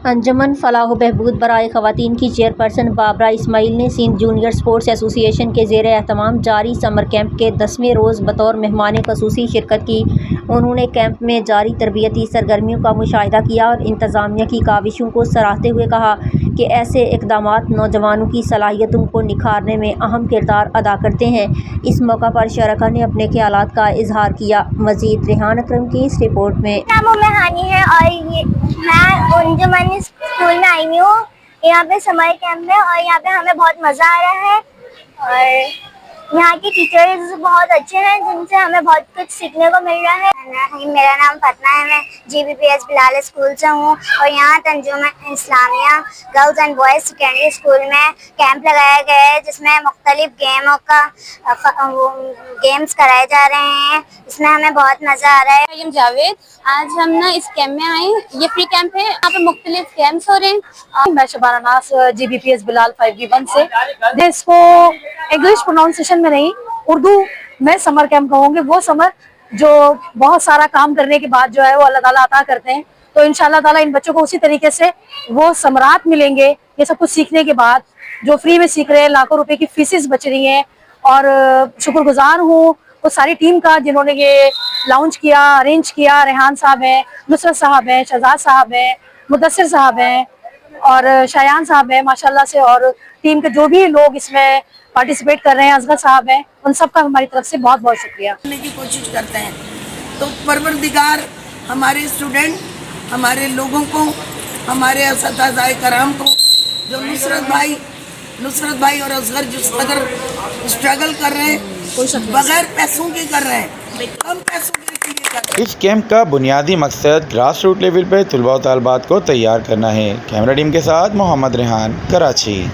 انجمن فلاح و بہبود برائے خواتین کی چیئرپرسن بابرہ اسماعیل نے سندھ جونیئر اسپورٹس ایسوسی ایشن کے زیر اہتمام جاری سمر کیمپ کے 10ویں روز بطور مہمان خصوصی شرکت کی۔ انہوں نے کیمپ میں جاری تربیتی سرگرمیوں کا مشاہدہ کیا اور انتظامیہ کی کاوشوں کو سراہتے ہوئے کہا کہ ایسے اقدامات نوجوانوں کی صلاحیتوں کو نکھارنے میں اہم کردار ادا کرتے ہیں۔ اس موقع پر شرکاء نے اپنے خیالات کا اظہار کیا۔ مزید ریحان اکرم کی اس رپورٹ میں۔ نام میں ہانی ہے اور میں انجمن اسکول میں آئی ہوں یہاں پہ سمر کیمپ میں، اور یہاں پہ ہمیں بہت مزہ آ رہا ہے اور یہاں کے ٹیچرز بہت اچھے ہیں جن سے ہمیں بہت کچھ سیکھنے کو مل رہا ہے۔ میرا نام فتنہ ہے، میں GBPS بلال اسکول سے ہوں اور یہاں Tanzeem Islamia girls and boys secondary school میں کیمپ لگایا گیا ہے جس میں مختلف گیمز کرائے جا رہے ہیں، اس میں ہمیں بہت مزہ آ رہا ہے۔ جاوید، آج ہم نا اس کیمپ میں آئے، یہ فری کیمپ ہے، یہاں پہ مختلف گیمز ہو رہے ہیں۔ میں شبانہ ناز GBPS بلال 5B1 سے، اس کو انگلش پروناؤنسیشن میں نہیں، اردو میں سمر کیمپ کہوں گے، وہ سمر جو بہت سارا کام کرنے کے بعد جو ہے وہ اللہ تعالیٰ عطا کرتے ہیں، تو انشاءاللہ تعالیٰ ان بچوں کو اسی طریقے سے وہ ثمرات ملیں گے۔ یہ سب کچھ سیکھنے کے بعد جو فری میں سیکھ رہے ہیں، لاکھوں روپے کی فیسز بچ رہی ہیں، اور شکر گزار ہوں وہ ساری ٹیم کا جنہوں نے یہ لانچ کیا، ارینج کیا۔ ریحان صاحب ہیں، نصرت صاحب ہیں، شہزاد صاحب ہیں، مدثر صاحب ہیں اور شایان صاحب ہیں ماشاءاللہ سے، اور ٹیم کے جو بھی لوگ اس میں پارٹیسپیٹ کر رہے ہیں، اصغر صاحب ہیں، ان سب کا ہماری طرف سے بہت بہت شکریہ۔ کرنے کی کوشش کرتے ہیں تو پروردگار ہمارے اسٹوڈنٹ، ہمارے لوگوں کو، ہمارے اساتذہ کرام کو، جو نصرت بھائی اور اصغر جس قدر اسٹرگل کر رہے ہیں، بغیر پیسوں کے کر رہے ہیں، کم پیسوں کے لیے کر رہے ہیں۔ اس کیمپ کا بنیادی مقصد گراس روٹ لیول پہ طلباء و طالبات کو تیار کرنا ہے۔ کیمرہ ٹیم کے ساتھ محمد ریحان، کراچی۔